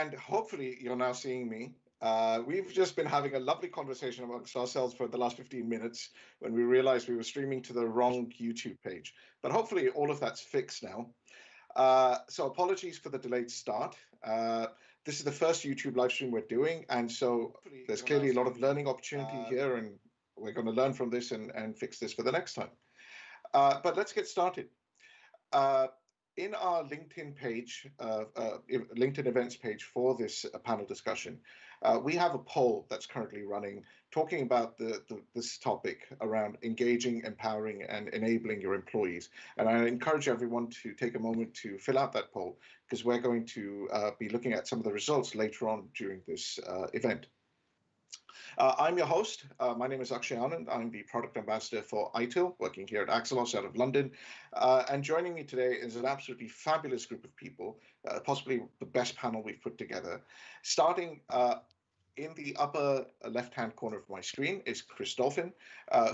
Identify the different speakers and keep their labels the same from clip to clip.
Speaker 1: and hopefully you're now seeing me. We've just been having a lovely conversation amongst ourselves for the last 15 minutes when we realized we were streaming to the wrong YouTube page. But hopefully all of that's fixed now. So apologies for the delayed start. This is the first YouTube live stream we're doing, and so there's clearly a lot of learning opportunity here, and we're going to learn from this and fix this for the next time. But let's get started. In our LinkedIn page, LinkedIn events page for this panel discussion, we have a poll that's currently running talking about this topic around engaging, empowering, and enabling your employees. And I encourage everyone to take a moment to fill out that poll, because we're going to be looking at some of the results later on during this event. I'm your host. My name is Akshay Anand. I'm the product ambassador for ITIL, working here at AXELOS out of London. And joining me today is an absolutely fabulous group of people, possibly the best panel we've put together. Starting in the upper left-hand corner of my screen is Chris Dolphin,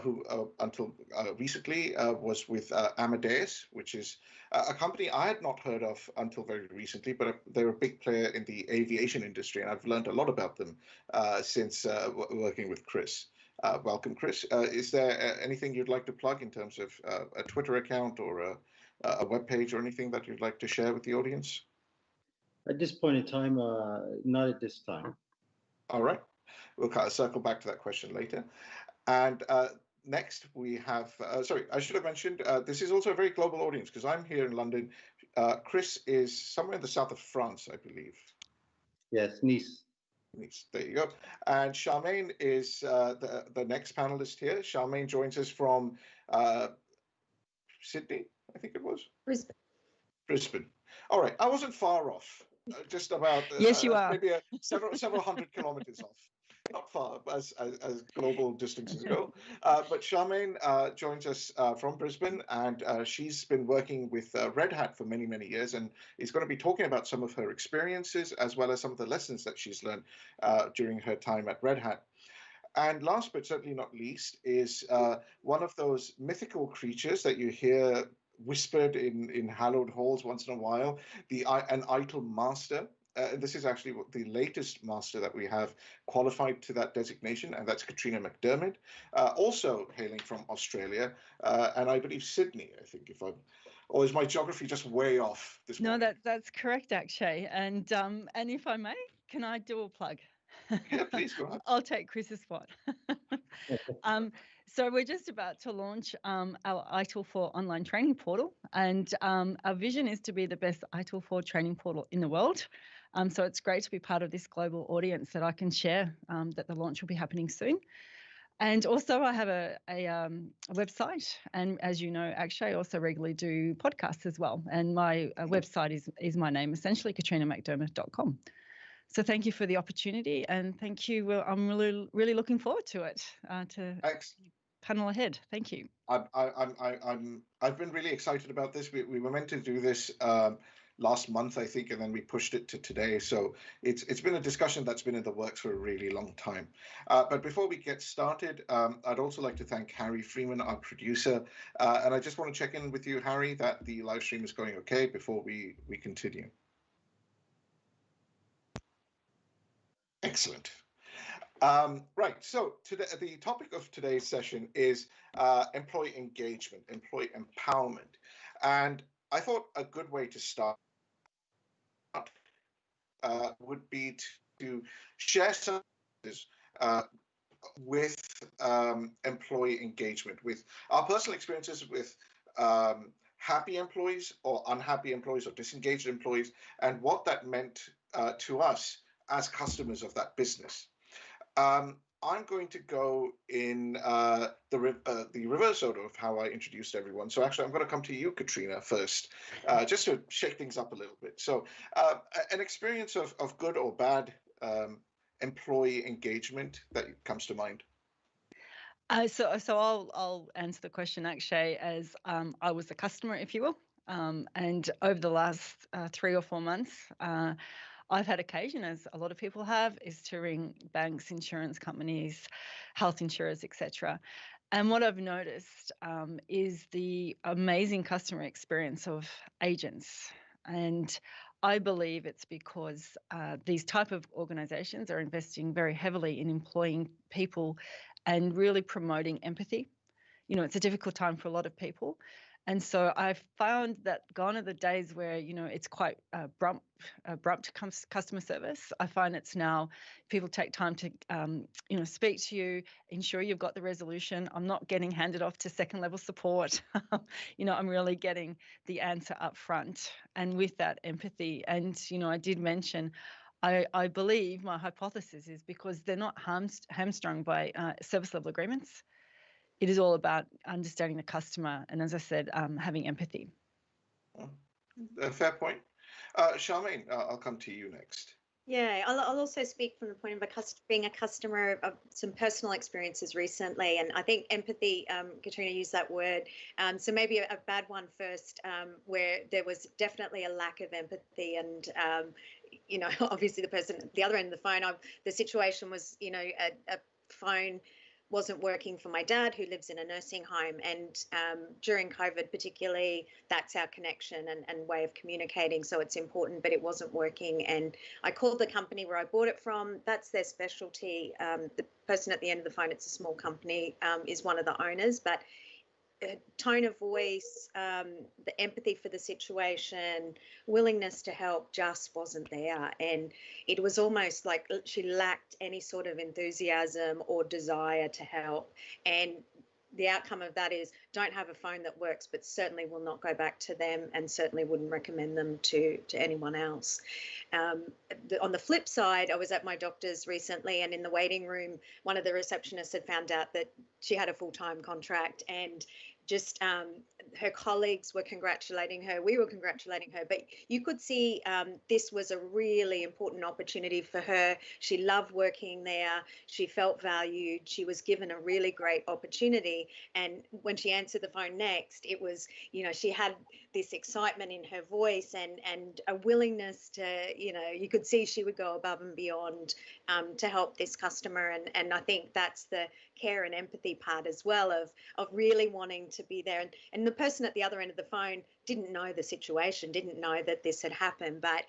Speaker 1: who until recently was with Amadeus, which is a company I had not heard of until very recently, but they're a big player in the aviation industry, and I've learned a lot about them since working with Chris. Welcome, Chris. Is there anything you'd like to plug in terms of a Twitter account or a web page or anything that you'd like to share with the audience?
Speaker 2: At this point in time, not at this time.
Speaker 1: All right, we'll kind of circle back to that question later. And next we have, sorry, I should have mentioned, this is also a very global audience because I'm here in London. Chris is somewhere in the south of France, I believe.
Speaker 2: Yes, Nice.
Speaker 1: Nice, there you go. And Charmaine is the next panelist here. Charmaine joins us from Sydney, I think it was?
Speaker 3: Brisbane.
Speaker 1: Brisbane. All right, I wasn't far off. Just about
Speaker 3: yes, you are.
Speaker 1: Maybe several hundred kilometers off, not far as global distances go. But Charmaine joins us from Brisbane, and she's been working with Red Hat for many years, and is going to be talking about some of her experiences as well as some of the lessons that she's learned during her time at Red Hat. And last but certainly not least is one of those mythical creatures that you hear whispered in hallowed halls once in a while, an ITIL master. This is actually the latest master that we have qualified to that designation, and that's Katrina Macdermid, also hailing from Australia, and I believe Sydney, I think, or is my geography just way off this morning?
Speaker 3: No, that's correct, Akshay. And if I may, can I do a plug?
Speaker 1: Yeah, please go ahead.
Speaker 3: I'll take Chris's spot. So we're just about to launch our ITIL 4 online training portal, and our vision is to be the best ITIL 4 training portal in the world. So it's great to be part of this global audience that I can share that the launch will be happening soon. And also I have a website, and as you know, Akshay, I also regularly do podcasts as well. And my website is my name, essentially, katrinamacdermid.com. So thank you for the opportunity, and thank you. I'm really looking forward to it. To panel ahead. Thank you.
Speaker 1: I've been really excited about this. We were meant to do this last month, I think, and then we pushed it to today. So it's been a discussion that's been in the works for a really long time. But before we get started, I'd also like to thank Harry Freeman, our producer, and I just want to check in with you, Harry, that the live stream is going okay before we continue. Excellent. Right, so today, the topic of today's session is employee engagement, employee empowerment. And I thought a good way to start would be to share some with employee engagement, with our personal experiences with happy employees or unhappy employees or disengaged employees, and what that meant to us as customers of that business. I'm going to go in the reverse order of how I introduced everyone. So actually, I'm going to come to you, Katrina, first, just to shake things up a little bit. So an experience of good or bad employee engagement that comes to mind.
Speaker 3: So I'll answer the question, Akshay, as I was a customer, if you will. And over the last 3 or 4 months, I've had occasion, as a lot of people have, is to ring banks, insurance companies, health insurers, etc. And what I've noticed is the amazing customer experience of agents. And I believe it's because these type of organizations are investing very heavily in employing people and really promoting empathy. It's a difficult time for a lot of people. And so I've found that gone are the days where, it's quite abrupt customer service. I find it's now people take time to, speak to you, ensure you've got the resolution. I'm not getting handed off to second level support. I'm really getting the answer up front and with that empathy. And, I did mention, I believe my hypothesis is because they're not hamstrung by service level agreements. It is all about understanding the customer and, as I said, having empathy.
Speaker 1: Fair point. Charmaine, I'll come to you next.
Speaker 4: Yeah, I'll also speak from the point of being a customer of some personal experiences recently. And I think empathy, Katrina used that word. So maybe a bad one first, where there was definitely a lack of empathy. And, obviously the person at the other end of the phone, the situation was, a phone wasn't working for my dad, who lives in a nursing home. And during COVID particularly, that's our connection and way of communicating. So it's important, but it wasn't working. And I called the company where I bought it from. That's their specialty. The person at the end of the phone, it's a small company, is one of the owners. But tone of voice, the empathy for the situation, willingness to help just wasn't there. And it was almost like she lacked any sort of enthusiasm or desire to help. And the outcome of that is don't have a phone that works, but certainly will not go back to them and certainly wouldn't recommend them to anyone else. On the flip side, I was at my doctor's recently, and in the waiting room, one of the receptionists had found out that she had a full-time contract, and just her colleagues were congratulating her. We were congratulating her, but you could see this was a really important opportunity for her. She loved working there. She felt valued. She was given a really great opportunity. And when she answered the phone next, it was, she had this excitement in her voice and a willingness to, you could see she would go above and beyond to help this customer. And I think that's the care and empathy part as well of really wanting to be there. And the person at the other end of the phone didn't know the situation, didn't know that this had happened, but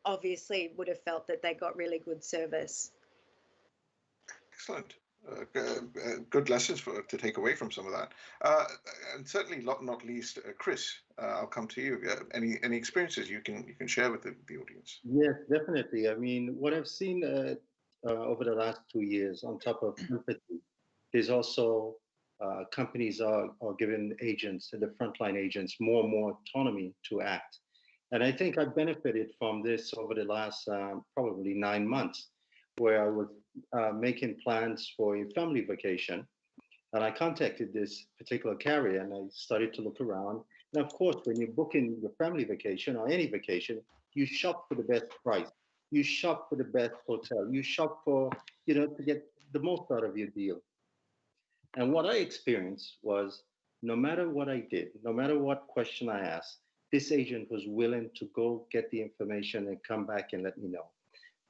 Speaker 4: obviously would have felt that they got really good service.
Speaker 1: Excellent. Good lessons to take away from some of that. And certainly not least, Chris, I'll come to you. Any experiences you can share with the audience?
Speaker 2: Yes, definitely. I mean, what I've seen over the last 2 years, on top of empathy, is also companies are giving agents, the frontline agents, more and more autonomy to act. And I think I benefited from this over the last probably 9 months, where I was making plans for a family vacation. And I contacted this particular carrier and I started to look around. And of course, when you're booking your family vacation or any vacation, you shop for the best price. You shop for the best hotel. You shop for, to get the most out of your deal. And what I experienced was no matter what I did, no matter what question I asked, this agent was willing to go get the information and come back and let me know.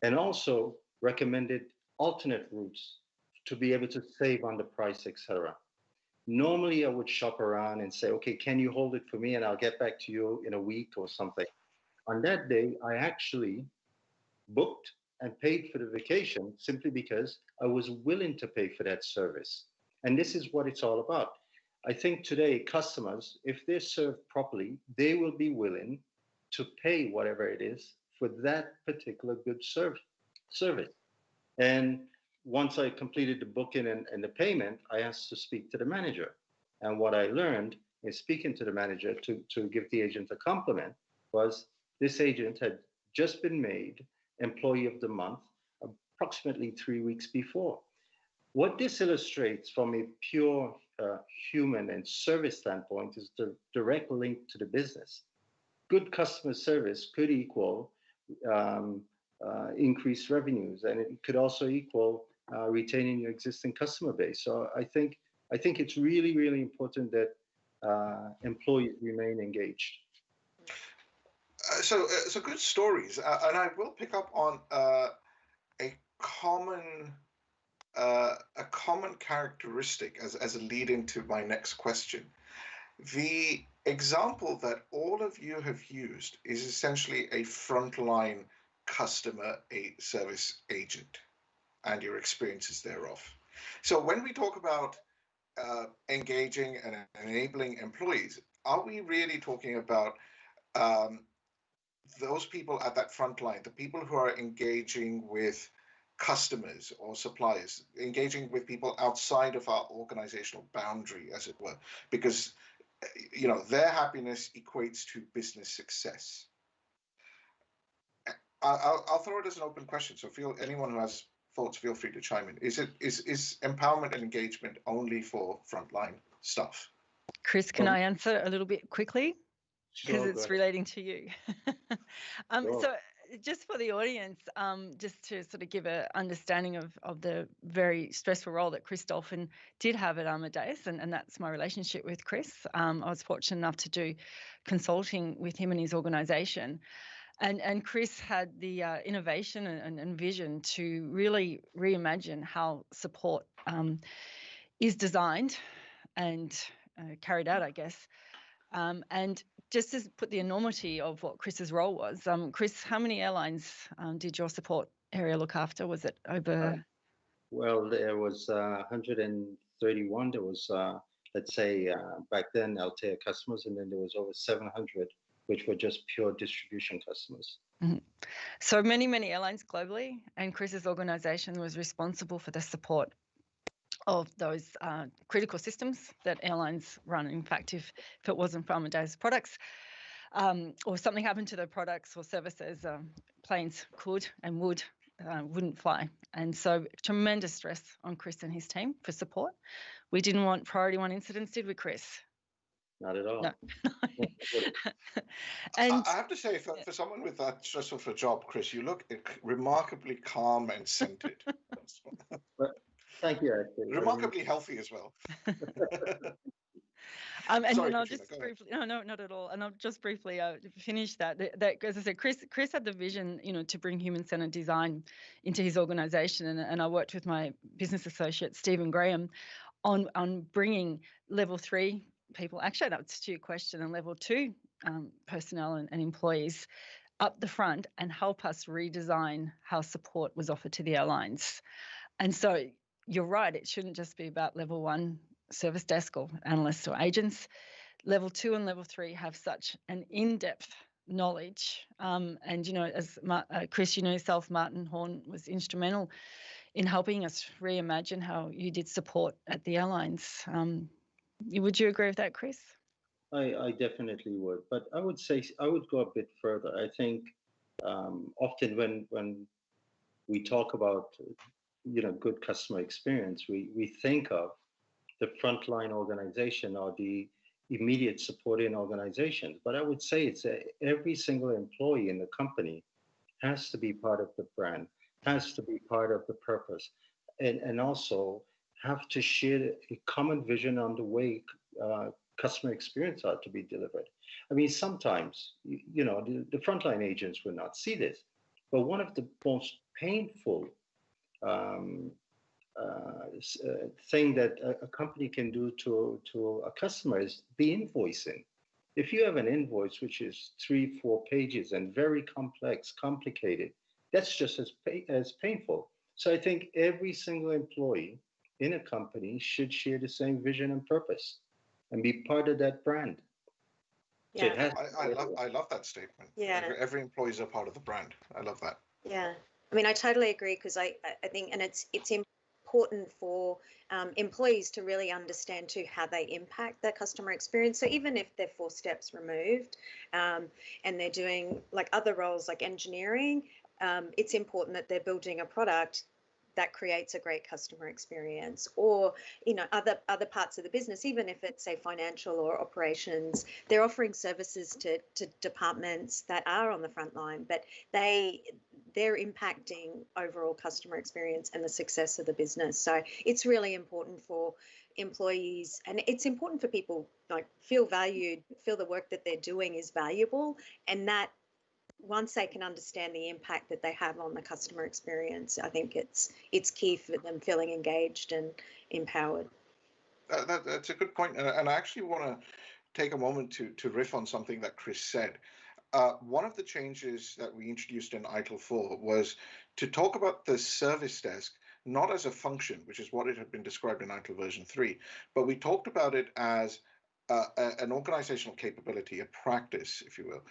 Speaker 2: And also recommended alternate routes to be able to save on the price, etc. Normally, I would shop around and say, okay, can you hold it for me? And I'll get back to you in a week or something. On that day, I actually booked and paid for the vacation simply because I was willing to pay for that service. And this is what it's all about. I think today, customers, if they're served properly, they will be willing to pay whatever it is for that particular good service. And once I completed the booking and the payment, I asked to speak to the manager. And what I learned in speaking to the manager to give the agent a compliment was this agent had just been made Employee of the Month approximately 3 weeks before. What this illustrates from a pure human and service standpoint is the direct link to the business. Good customer service could equal increased revenues, and it could also equal retaining your existing customer base. So I think it's really, really important that employees remain engaged.
Speaker 1: So good stories, and I will pick up on a common characteristic as a lead into my next question. The example that all of you have used is essentially a frontline customer service agent and your experiences thereof. So when we talk about engaging and enabling employees, are we really talking about those people at that front line, the people who are engaging with customers or suppliers, engaging with people outside of our organizational boundary, as it were, because their happiness equates to business success. I'll throw it as an open question. So anyone who has thoughts, feel free to chime in. Is empowerment and engagement only for frontline stuff?
Speaker 3: Chris, can I answer a little bit quickly? Because it's relating to you. So just for the audience, just to sort of give an understanding of the very stressful role that Chris Dolphin did have at Amadeus, and that's my relationship with Chris. I was fortunate enough to do consulting with him and his organisation. And Chris had the innovation and vision to really reimagine how support is designed and carried out, I guess. And just to put the enormity of what Chris's role was, Chris, how many airlines did your support area look after? Was it over?
Speaker 2: Well, there was 131. There was, let's say, back then, Altea customers, and then there was over 700, which were just pure distribution customers.
Speaker 3: Mm-hmm. So many airlines globally, and Chris's organisation was responsible for the support of those critical systems that airlines run. In fact, if it wasn't for Amadeus products, or something happened to the products or services, planes could and wouldn't fly. And so tremendous stress on Chris and his team for support. We didn't want priority one incidents, did we, Chris?
Speaker 2: Not at all.
Speaker 3: No.
Speaker 1: And I have to say, for someone with that stressful of a job, Chris, you look remarkably calm and centered.
Speaker 2: Thank you, actually.
Speaker 1: Remarkably healthy as well.
Speaker 3: And
Speaker 1: Sorry,
Speaker 3: then I'll
Speaker 1: Katrina,
Speaker 3: just briefly, no, not at all. And I'll just briefly finish that. As I said, Chris had the vision, to bring human-centered design into his organisation, and I worked with my business associate Stephen Graham on bringing level 3 people. Actually, that's to your question, and level 2 personnel and employees up the front and help us redesign how support was offered to the airlines. And so you're right, it shouldn't just be about level 1 service desk or analysts or agents. Level 2 and level 3 have such an in-depth knowledge. And, as Chris, yourself, Martin Horn was instrumental in helping us reimagine how you did support at the airlines. Would you agree with that, Chris?
Speaker 2: I definitely would. But I would say I would go a bit further. I think often when we talk about good customer experience, we think of the frontline organization or the immediate supporting organizations. But I would say it's every single employee in the company has to be part of the brand, has to be part of the purpose, and also have to share a common vision on the way customer experience ought to be delivered. I mean, sometimes, the frontline agents will not see this, but one of the most painful thing that a company can do to a customer is the invoicing. If you have an invoice which is 3-4 pages and very complex, complicated, that's just as painful. So I think every single employee in a company should share the same vision and purpose and be part of that brand.
Speaker 4: Yeah,
Speaker 1: so I love that statement.
Speaker 4: Yeah,
Speaker 1: every employee is a part of the brand. I love that.
Speaker 4: Yeah, I mean, I totally agree, because I think, and it's important for employees to really understand too how they impact their customer experience. So even if they're 4 steps removed and they're doing like other roles like engineering, it's important that they're building a product that creates a great customer experience, or other parts of the business, even if it's say financial or operations, they're offering services to departments that are on the front line, but they're impacting overall customer experience and the success of the business. So it's really important for employees, and it's important for people like feel valued, feel the work that they're doing is valuable, and that once they can understand the impact that they have on the customer experience, I think it's key for them feeling engaged and empowered.
Speaker 1: That's a good point, and I actually want to take a moment to riff on something that Chris said. One of the changes that we introduced in ITIL 4 was to talk about the service desk not as a function, which is what it had been described in ITIL version 3, but we talked about it as an organizational capability, a practice, if you will,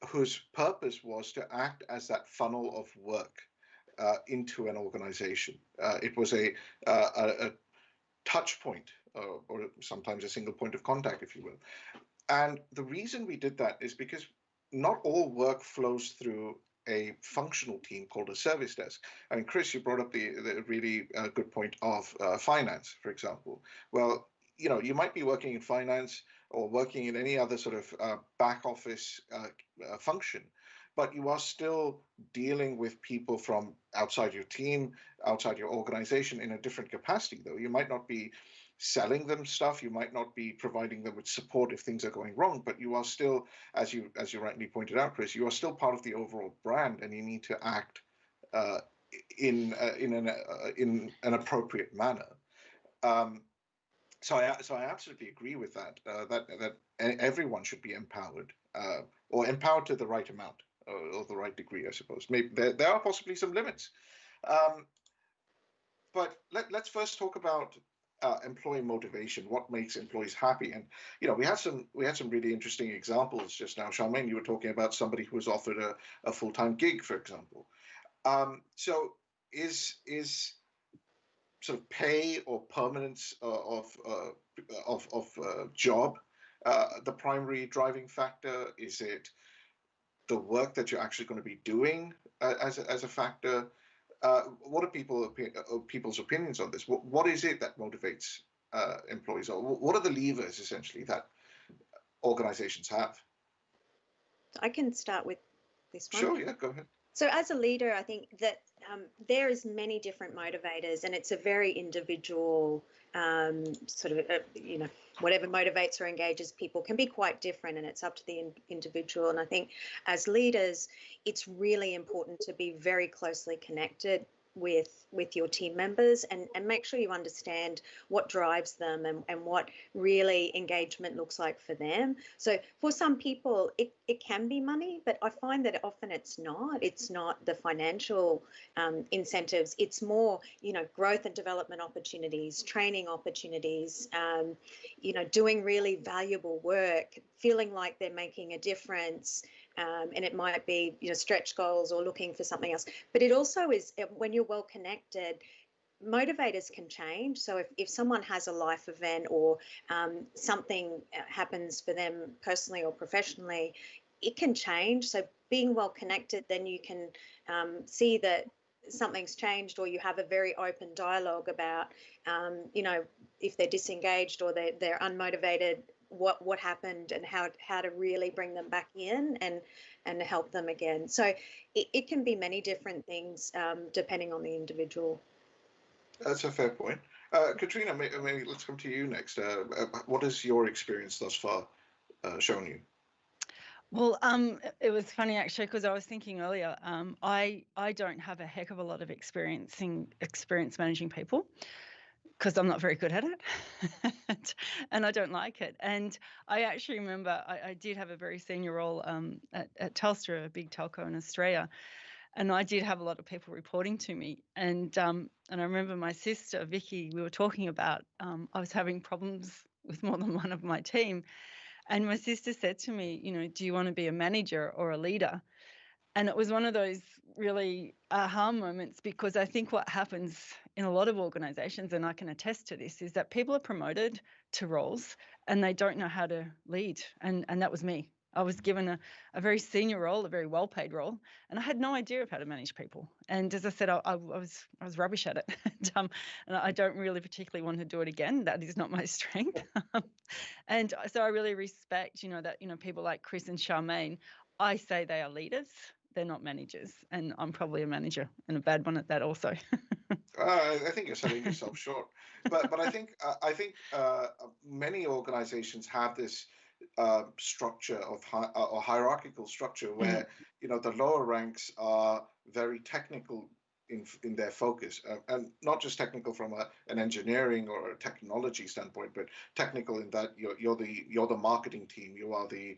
Speaker 1: whose purpose was to act as that funnel of work into an organization. It was a touch point, or sometimes a single point of contact, if you will. And the reason we did that is because not all work flows through a functional team called a service desk. I mean, Chris, you brought up the really good point of finance, for example. Well, you might be working in finance or working in any other sort of back office function, but you are still dealing with people from outside your team, outside your organization in a different capacity, though. You might not be selling them stuff, you might not be providing them with support if things are going wrong, but you are still, as you rightly pointed out, Chris, you are still part of the overall brand, and you need to act in an appropriate manner. So I absolutely agree with that. That everyone should be empowered, or empowered to the right amount, or the right degree, I suppose. Maybe there are possibly some limits, but let's first talk about employee motivation. What makes employees happy? And we had some really interesting examples just now. Charmaine, you were talking about somebody who was offered a full-time gig, for example. So is sort of pay or permanence of job the primary driving factor? Is it the work that you're actually going to be doing as a factor? What are people's opinions on this? What is it that motivates employees, or what are the levers essentially that organizations have?
Speaker 4: I can start with this one.
Speaker 1: Sure, yeah, go ahead.
Speaker 4: So as a leader, I think that there is many different motivators, and it's a very individual sort of, whatever motivates or engages people can be quite different, and it's up to the individual. And I think as leaders, it's really important to be very closely connected with your team members and make sure you understand what drives them and what really engagement looks like for them. So for some people, it can be money, but I find that often it's not. It's not the financial incentives. It's more, growth and development opportunities, training opportunities, doing really valuable work, feeling like they're making a difference. And it might be, stretch goals or looking for something else. But it also is, when you're well connected, motivators can change. So if someone has a life event or something happens for them personally or professionally, it can change. So being well connected, then you can see that something's changed, or you have a very open dialogue about, if they're disengaged or they're unmotivated, what happened and how to really bring them back in and help them again. So it can be many different things depending on the individual.
Speaker 1: That's a fair point. Katrina, maybe let's come to you next. What has your experience thus far shown you?
Speaker 3: Well, it was funny actually, because I was thinking earlier, I don't have a heck of a lot of experience managing people, because I'm not very good at it and I don't like it. And I actually remember I did have a very senior role at Telstra, a big telco in Australia, and I did have a lot of people reporting to me. And I remember my sister, Vicky, we were talking about, I was having problems with more than one of my team. And my sister said to me, do you want to be a manager or a leader? And it was one of those really aha moments, because I think what happens in a lot of organizations, and I can attest to this, is that people are promoted to roles and they don't know how to lead. And that was me. I was given a very senior role, a very well-paid role, and I had no idea of how to manage people. And as I said, I was rubbish at it. And I don't really particularly want to do it again. That is not my strength. And so I really respect, that, people like Chris and Charmaine, I say they are leaders. They're not managers, and I'm probably a manager, and a bad one at that also.
Speaker 1: I think you're selling yourself short, but I think many organizations have this structure of or hierarchical structure where the lower ranks are very technical in their focus, and not just technical from an engineering or a technology standpoint, but technical in that you're the marketing team, you are the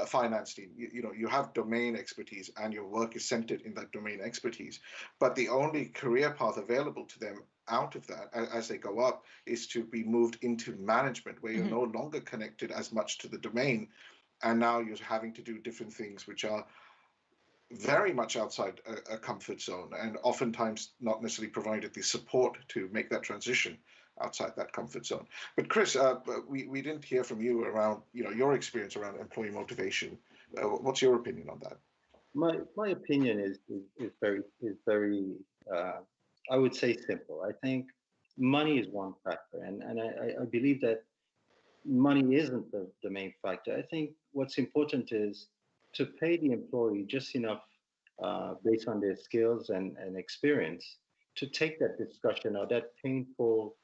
Speaker 1: finance team. You have domain expertise, and your work is centered in that domain expertise. But the only career path available to them out of that, as they go up, is to be moved into management, where you're no longer connected as much to the domain, and now you're having to do different things which are very much outside a comfort zone, and oftentimes not necessarily provided the support to make that transition outside that comfort zone. But Chris, we didn't hear from you around your experience around employee motivation. What's your opinion on that?
Speaker 2: My opinion is very I would say simple. I think money is one factor, and I believe that money isn't the main factor. I think what's important is to pay the employee just enough based on their skills and experience to take that discussion or that painful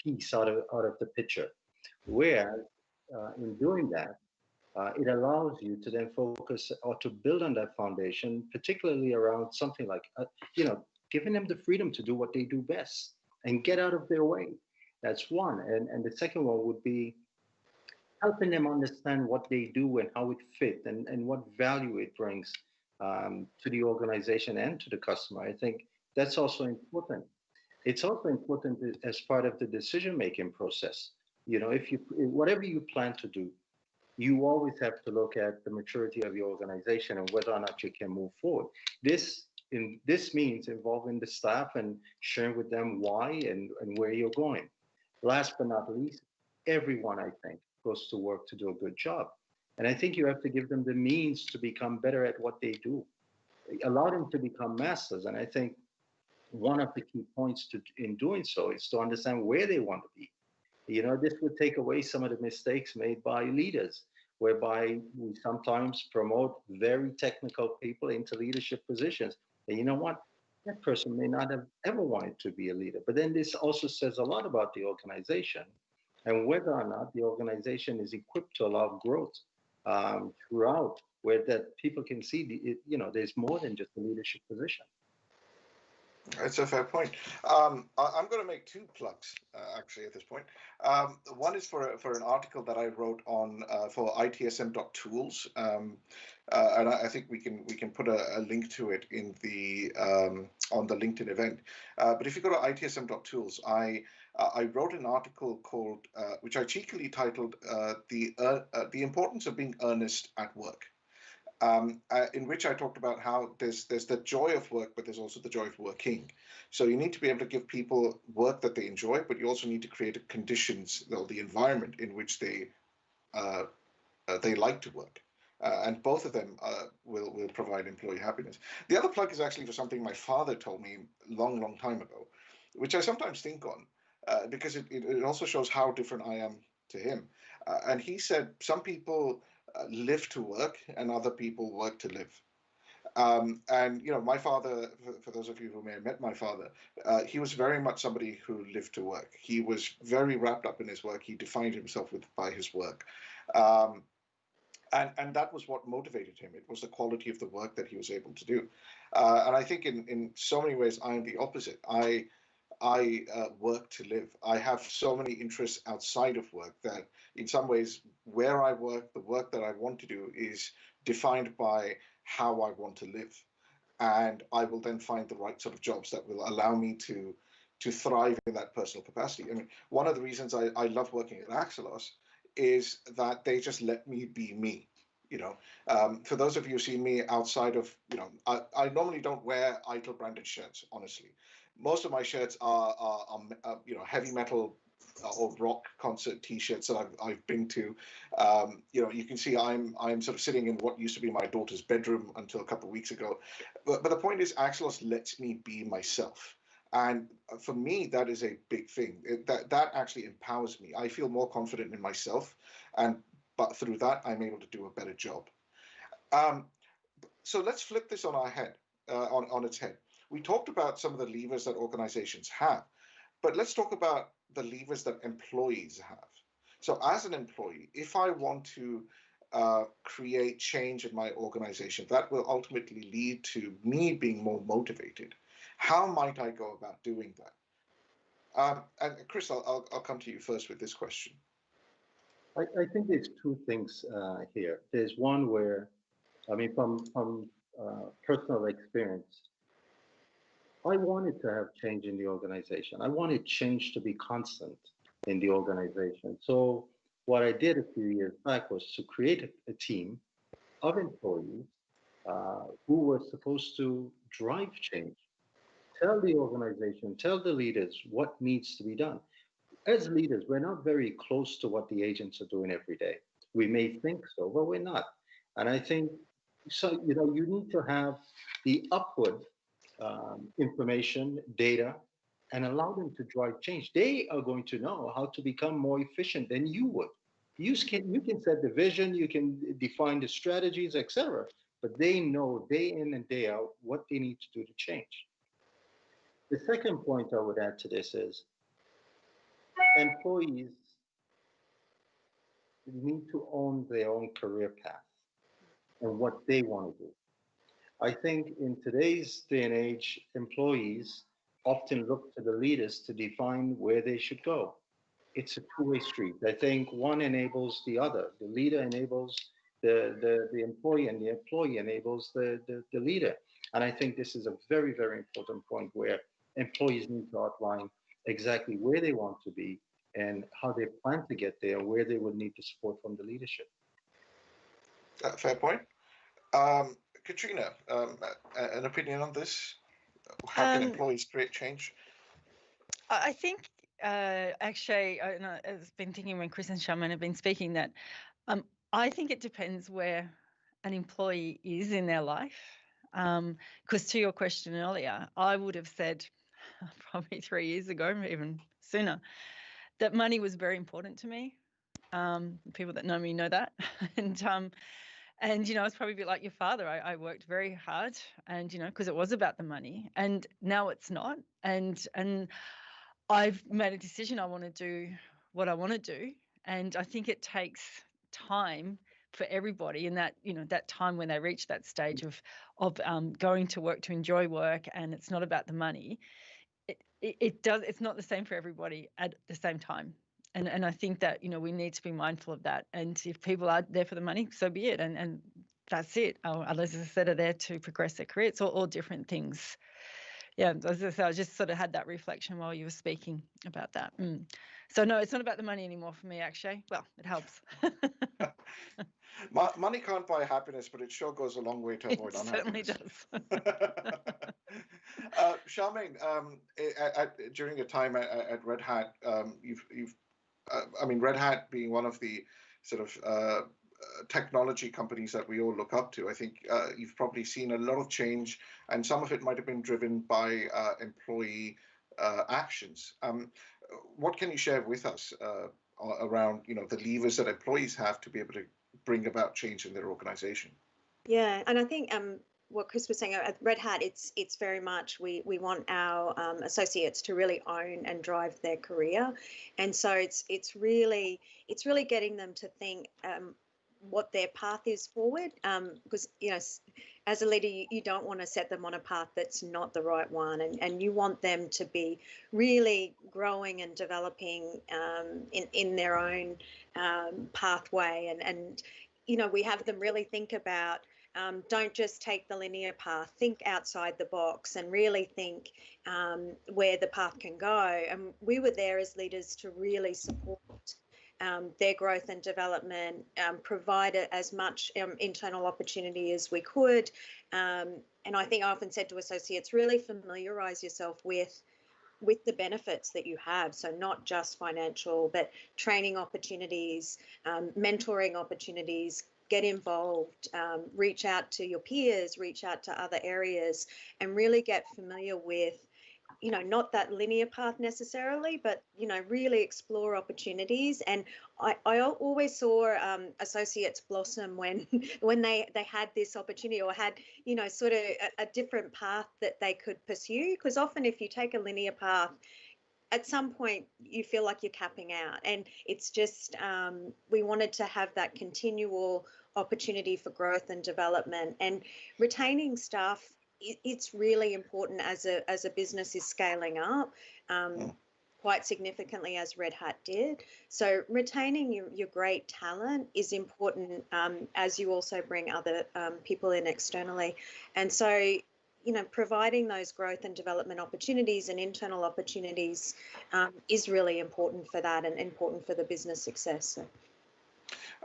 Speaker 2: piece out of the picture. Whereas in doing that, it allows you to then focus or to build on that foundation, particularly around something like, giving them the freedom to do what they do best and get out of their way. That's one. And the second one would be helping them understand what they do and how it fits and what value it brings to the organization and to the customer. I think that's also important. It's also important as part of the decision-making process. Whatever you plan to do, you always have to look at the maturity of your organization and whether or not you can move forward. This means involving the staff and sharing with them why and where you're going. Last but not least, everyone, I think, goes to work to do a good job. And I think you have to give them the means to become better at what they do. Allow them to become masters. And I think one of the key points in doing so is to understand where they want to be. This would take away some of the mistakes made by leaders, whereby we sometimes promote very technical people into leadership positions. And you know what? That person may not have ever wanted to be a leader. But then this also says a lot about the organization and whether or not the organization is equipped to allow growth throughout, where that people can see, there's more than just a leadership position.
Speaker 1: That's a fair point. I'm going to make two plugs, actually, at this point. One is for an article that I wrote on for ITSM.tools, and I think we can put a link to it in the on the LinkedIn event. But if you go to ITSM.tools, I wrote an article called, which I cheekily titled, "The Importance of Being Earnest at Work." In which I talked about how there's the joy of work, but there's also the joy of working. So you need to be able to give people work that they enjoy, but you also need to create conditions, or the environment in which they like to work. And both of them will provide employee happiness. The other plug is actually for something my father told me long time ago, which I sometimes think on, because it also shows how different I am to him. And he said some people live to work and other people work to live. And my father, for those of you who may have met my father, he was very much somebody who lived to work. He was very wrapped up in his work. He defined himself by his work. And that was what motivated him. It was the quality of the work that he was able to do. And I think in so many ways, I am the opposite. I work to live. I have so many interests outside of work that in some ways where I work, the work that I want to do is defined by how I want to live. And I will then find the right sort of jobs that will allow me to thrive in that personal capacity. I mean, one of the reasons I love working at AXELOS is that they just let me be me. For those of you who see me outside of, I normally don't wear ITIL branded shirts, honestly. Most of my shirts are heavy metal or rock concert T-shirts that I've been to. You can see I'm sort of sitting in what used to be my daughter's bedroom until a couple of weeks ago. But the point is, AXELOS lets me be myself. And for me, that is a big thing. That actually empowers me. I feel more confident in myself, but through that, I'm able to do a better job. So let's flip this on our head, on its head. We talked about some of the levers that organizations have, but let's talk about the levers that employees have. So as an employee, if I want to create change in my organization that will ultimately lead to me being more motivated, how might I go about doing that? And Chris, I'll come to you first with this question.
Speaker 2: I think there's two things here. There's one where, I mean, from personal experience, I wanted to have change in the organization. I wanted change to be constant in the organization. So what I did a few years back was to create a team of employees who were supposed to drive change, tell the organization, tell the leaders what needs to be done. As leaders, we're not very close to what the agents are doing every day. We may think so, but we're not. And I think so. You need to have the upward information, data, and allow them to drive change. They are going to know how to become more efficient than you would. You can set the vision, you can define the strategies, etc. But they know day in and day out what they need to do to change. The second point I would add to this is employees need to own their own career path and what they want to do. I think in today's day and age, employees often look to the leaders to define where they should go. It's a two-way street. I think one enables the other. The leader enables the employee, and the employee enables the leader. And I think this is a very, very important point where employees need to outline exactly where they want to be and how they plan to get there, where they would need the support from the leadership.
Speaker 1: Fair point. Katrina, an opinion on this? How can employees create change?
Speaker 3: I think, Akshay, I've been thinking when Chris and Charmaine have been speaking that I think it depends where an employee is in their life. Because to your question earlier, I would have said probably 3 years ago, even sooner, that money was very important to me. People that know me know that. And, it's probably a bit like your father. I worked very hard and, because it was about the money, and now it's not. And I've made a decision. I want to do what I want to do. And I think it takes time for everybody in that, that time when they reach that stage of going to work to enjoy work, and it's not about the money. It's not the same for everybody at the same time. And I think that, we need to be mindful of that. And if people are there for the money, so be it. And that's it. Others, as I said, are there to progress their career. It's all different things. Yeah, as I said, I just sort of had that reflection while you were speaking about that. So no, it's not about the money anymore for me, Akshay. Well, it helps.
Speaker 1: Money can't buy happiness, but it sure goes a long way to avoid unhappiness.
Speaker 3: It certainly
Speaker 1: does. Charmaine, during your time at Red Hat, Red Hat being one of the sort of technology companies that we all look up to, I think you've probably seen a lot of change, and some of it might have been driven by employee actions. What can you share with us around the levers that employees have to be able to bring about change in their organization?
Speaker 4: Yeah, and I think what Chris was saying at Red Hat, it's very much we want our associates to really own and drive their career, and so it's really getting them to think what their path is forward, because as a leader you don't want to set them on a path that's not the right one, and you want them to be really growing and developing in their own pathway, and we have them really think about don't just take the linear path, think outside the box and really think where the path can go. And we were there as leaders to really support their growth and development, provide as much internal opportunity as we could. And I think I often said to associates, really familiarise yourself with the benefits that you have. So not just financial, but training opportunities, mentoring opportunities, get involved, reach out to your peers, reach out to other areas, and really get familiar with, not that linear path necessarily, but, really explore opportunities. And I always saw associates blossom when they had this opportunity or had, sort of a different path that they could pursue. Because often if you take a linear path, at some point you feel like you're capping out, and it's just we wanted to have that continual opportunity for growth and development, and retaining staff. It's really important as a business is scaling up quite significantly, as Red Hat did. So retaining your great talent is important as you also bring other people in externally. And so, providing those growth and development opportunities and internal opportunities is really important for that and important for the business success. So.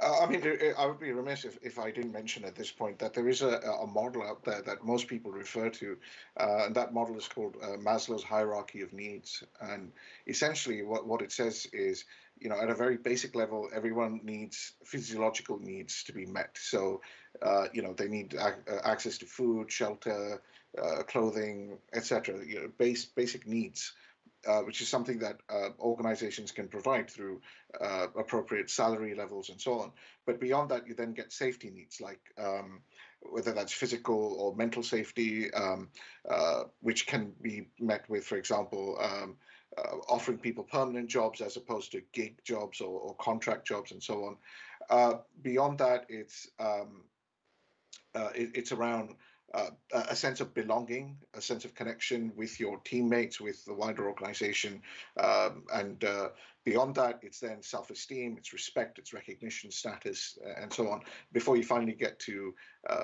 Speaker 1: I mean, I would be remiss if I didn't mention at this point that there is a model out there that most people refer to, and that model is called Maslow's hierarchy of needs. And essentially what it says is, at a very basic level, everyone needs physiological needs to be met. So, they need access to food, shelter, clothing, etc. Basic needs. Which is something that organizations can provide through appropriate salary levels and so on. But beyond that, you then get safety needs, like whether that's physical or mental safety, which can be met with, for example, offering people permanent jobs as opposed to gig jobs or contract jobs and so on. Beyond that, it's around a sense of belonging, a sense of connection with your teammates, with the wider organization. And beyond that, it's then self-esteem, it's respect, it's recognition, status, and so on, before you finally get to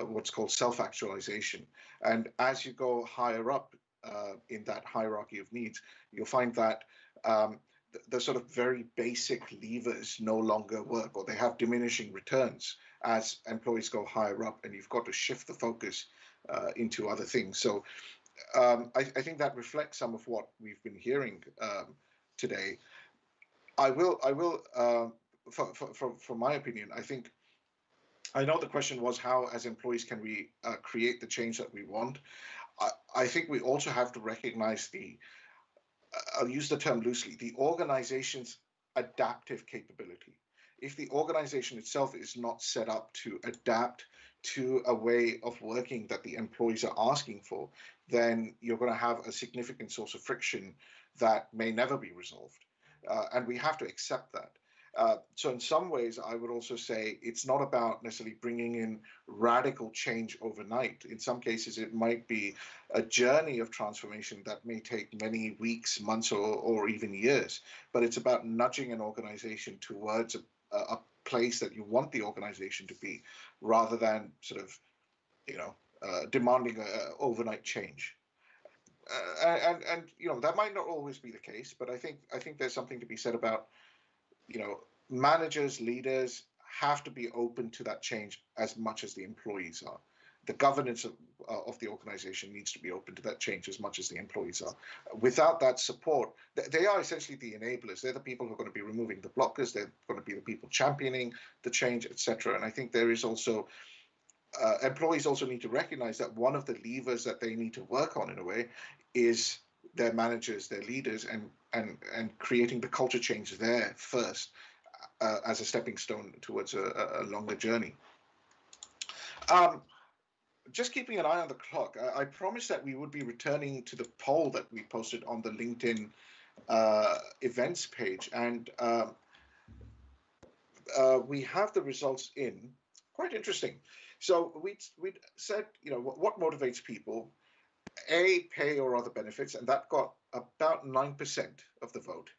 Speaker 1: what's called self-actualization. And as you go higher up in that hierarchy of needs, you'll find that the sort of very basic levers no longer work, or they have diminishing returns as employees go higher up, and you've got to shift the focus into other things. So I think that reflects some of what we've been hearing today. I will, from my opinion, I know the question was how, as employees, can we create the change that we want? I think we also have to recognize I'll use the term loosely, the organization's adaptive capability. If the organization itself is not set up to adapt to a way of working that the employees are asking for, then you're going to have a significant source of friction that may never be resolved. And we have to accept that. So in some ways, I would also say it's not about necessarily bringing in radical change overnight. In some cases, it might be a journey of transformation that may take many weeks, months, or even years. But it's about nudging an organization towards a place that you want the organization to be, rather than sort of, demanding overnight change. And that might not always be the case, but I think there's something to be said about, managers, leaders have to be open to that change as much as the employees are. The governance of the organization needs to be open to that change as much as the employees are. Without that support, they are essentially the enablers. They're the people who are going to be removing the blockers. They're going to be the people championing the change, etc. And I think there is also, employees also need to recognize that one of the levers that they need to work on, in a way, is their managers, their leaders, and creating the culture change there first, as a stepping stone towards a longer journey. Just keeping an eye on the clock, I promised that we would be returning to the poll that we posted on the LinkedIn events page, and we have the results in. Quite interesting. So we said, what motivates people? A, pay or other benefits, and that got about 9% of the vote.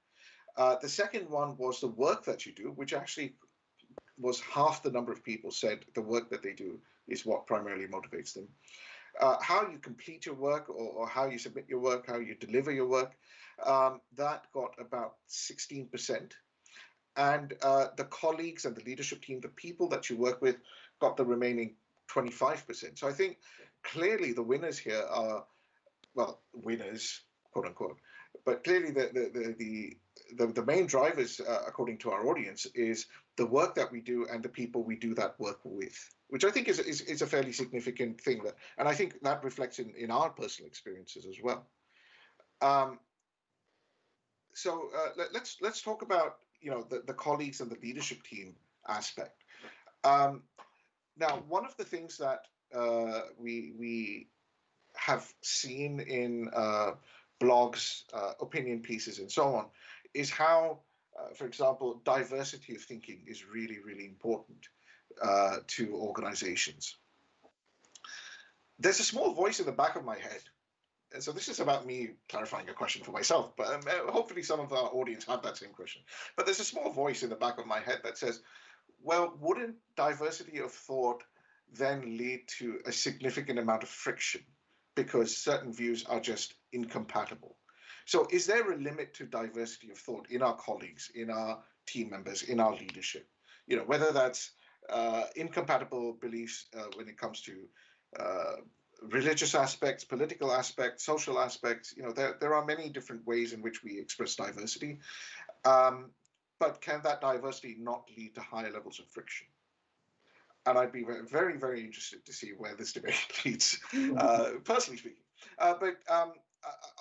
Speaker 1: The second one was the work that you do, which actually was half the number of people said the work that they do is what primarily motivates them. How you complete your work, or how you submit your work, how you deliver your work, that got about 16%. And the colleagues and the leadership team, the people that you work with, got the remaining 25%. So I think clearly the winners here are, well, winners, quote unquote, but clearly the main drivers, according to our audience, is the work that we do and the people we do that work with, which I think is a fairly significant thing, and I think that reflects in our personal experiences as well. So let's talk about the colleagues and the leadership team aspect. Now, one of the things that we have seen in blogs, opinion pieces, and so on, is how, for example, diversity of thinking is really, really important to organizations. There's a small voice in the back of my head. And so this is about me clarifying a question for myself, but hopefully some of our audience have that same question. But there's a small voice in the back of my head that says, well, wouldn't diversity of thought then lead to a significant amount of friction because certain views are just incompatible? So is there a limit to diversity of thought in our colleagues, in our team members, in our leadership? You know, whether that's incompatible beliefs when it comes to religious aspects, political aspects, social aspects. You know, there are many different ways in which we express diversity. But can that diversity not lead to higher levels of friction? And I'd be very, very interested to see where this debate leads, personally speaking. But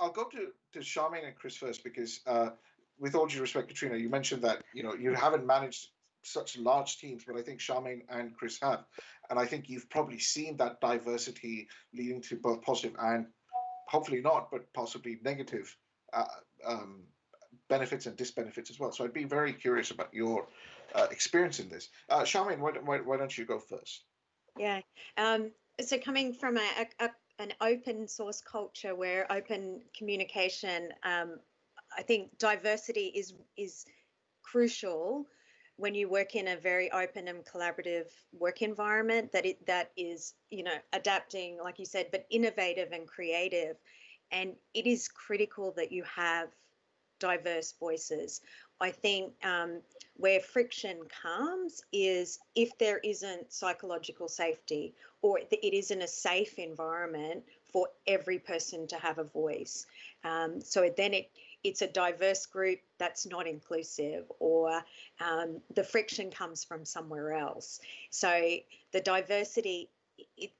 Speaker 1: I'll go to Charmaine and Chris first, because with all due respect, Katrina, you mentioned that you haven't managed such large teams, but I think Charmaine and Chris have. And I think you've probably seen that diversity leading to both positive and hopefully not, but possibly negative benefits and disbenefits as well. So I'd be very curious about your experience in this. Charmaine, why don't you go first?
Speaker 4: Yeah. So coming from an open source culture where open communication, I think diversity is crucial when you work in a very open and collaborative work environment, that is, adapting, like you said, but innovative and creative. And it is critical that you have diverse voices. I think where friction comes is if there isn't psychological safety, or it isn't a safe environment for every person to have a voice. So then it's a diverse group that's not inclusive, or the friction comes from somewhere else. So the diversity,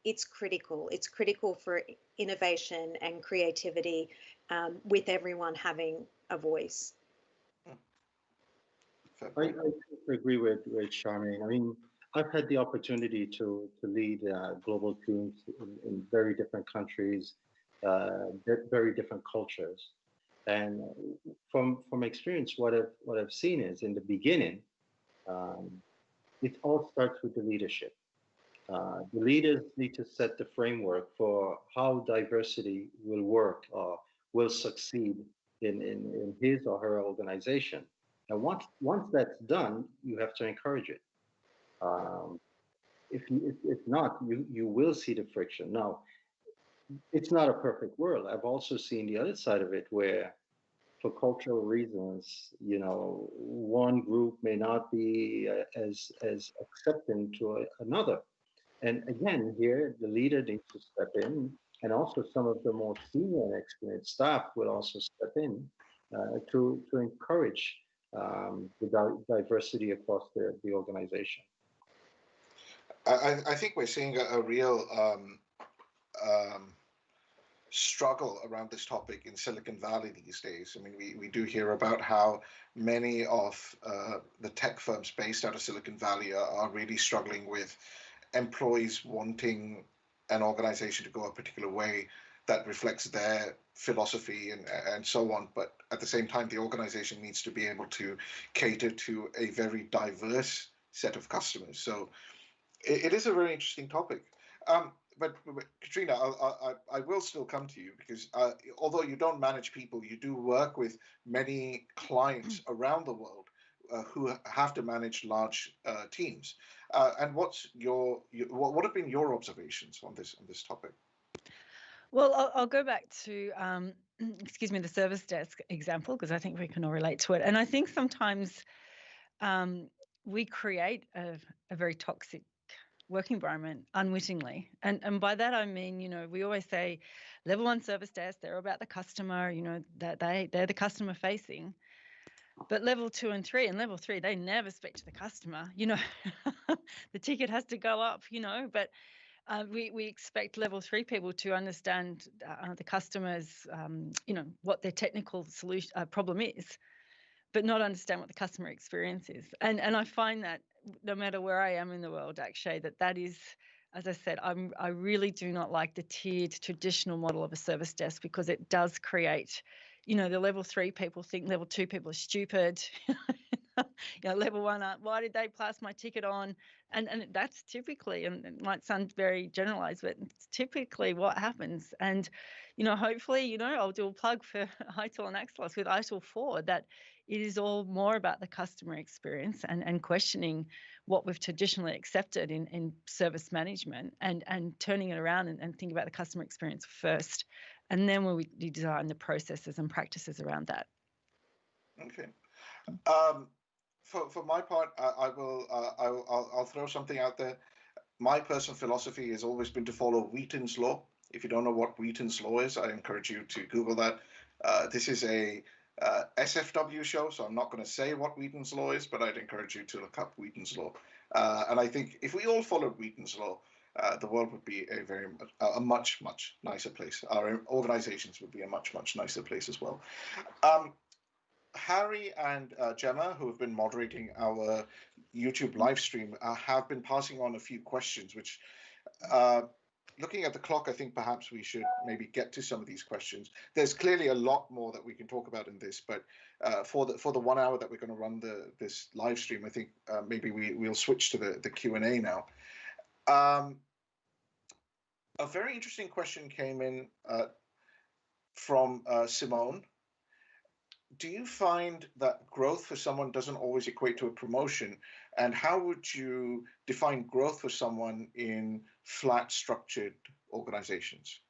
Speaker 4: it's critical. It's critical for innovation and creativity, with everyone having a voice.
Speaker 2: I agree with Charmaine. I mean, I've had the opportunity to lead global teams in very different countries, very different cultures. And from experience, what I've seen is in the beginning, it all starts with the leadership. The leaders need to set the framework for how diversity will work or will succeed in his or her organization. And once that's done, you have to encourage it. If not, you will see the friction. Now, it's not a perfect world. I've also seen the other side of it, where for cultural reasons, one group may not be as accepting to another. And again, here the leader needs to step in, and also some of the more senior and experienced staff will also step in to encourage the diversity across the organization.
Speaker 1: I think we're seeing a real struggle around this topic in Silicon Valley these days. I mean, we do hear about how many of the tech firms based out of Silicon Valley are really struggling with employees wanting an organization to go a particular way that reflects their philosophy and so on. But at the same time, the organization needs to be able to cater to a very diverse set of customers. So it is a very interesting topic. But Katrina, I will still come to you, because although you don't manage people, you do work with many clients around the world who have to manage large teams. And what have been your observations on this topic?
Speaker 3: Well, I'll go back to, excuse me, the service desk example, because I think we can all relate to it. And I think sometimes we create a very toxic work environment unwittingly. And by that, I mean, we always say level 1 service desk, they're about the customer, that they're the customer facing. But level 2 and 3 and level 3, they never speak to the customer. The ticket has to go up, but we expect level 3 people to understand the customer's, what their technical solution problem is, but not understand what the customer experience is. And I find that no matter where I am in the world, Akshay, that is as I said, I really do not like the tiered traditional model of a service desk, because it does create, the level 3 people think level 2 people are stupid. Level 1, why did they pass my ticket on? And that's typically, and it might sound very generalized, but it's typically what happens. And, hopefully, I'll do a plug for ITIL and AXELOS with ITIL 4, that it is all more about the customer experience and questioning what we've traditionally accepted in service management, and turning it around and think about the customer experience first. And then we design the processes and practices around that.
Speaker 1: Okay. For my part, I'll throw something out there. My personal philosophy has always been to follow Wheaton's law. If you don't know what Wheaton's law is, I encourage you to Google that. This is a SFW show, so I'm not going to say what Wheaton's law is, but I'd encourage you to look up Wheaton's law. And I think if we all followed Wheaton's law, the world would be a much nicer place. Our organizations would be a much nicer place as well. Harry and Gemma, who have been moderating our YouTube live stream, have been passing on a few questions, which, looking at the clock, I think perhaps we should maybe get to some of these questions. There's clearly a lot more that we can talk about in this, but for the 1 hour that we're going to run this live stream, I think maybe we'll switch to the Q&A now. A very interesting question came in from Simone. Do you find that growth for someone doesn't always equate to a promotion? And how would you define growth for someone in flat structured organizations?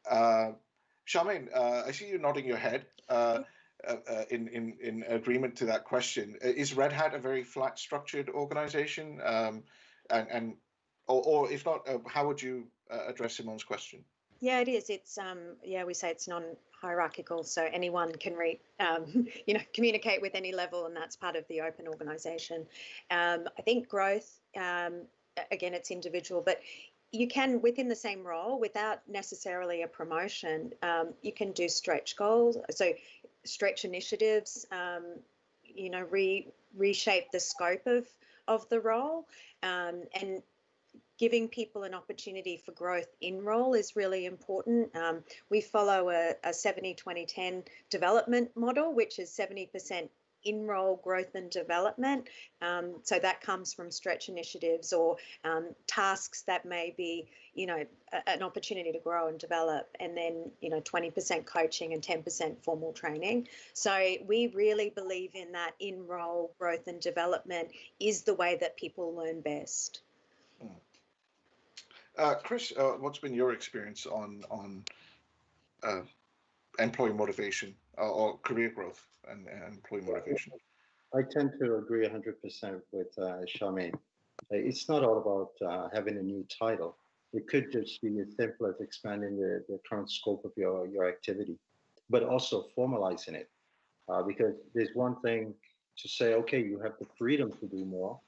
Speaker 1: Charmaine, I see you nodding your head in agreement to that question. Is Red Hat a very flat structured organization? Or if not, how would you address Simone's question?
Speaker 4: Yeah, it is. It's we say it's non-hierarchical, so anyone can communicate with any level, and that's part of the open organization. I think growth, again, it's individual, but you can, within the same role, without necessarily a promotion, you can do stretch goals, so stretch initiatives, reshape the scope of the role, and giving people an opportunity for growth in role is really important. We follow a 70-20-10 development model, which is 70% in role growth and development. So that comes from stretch initiatives or tasks that may be, an opportunity to grow and develop, and then, 20% coaching and 10% formal training. So we really believe in that in role growth and development is the way that people learn best.
Speaker 1: Chris, what's been your experience on employee motivation or career growth and employee motivation?
Speaker 2: I tend to agree 100% with Charmaine. It's not all about having a new title. It could just be as simple as expanding the current scope of your activity, but also formalizing it. Because there's one thing to say, okay, you have the freedom to do more,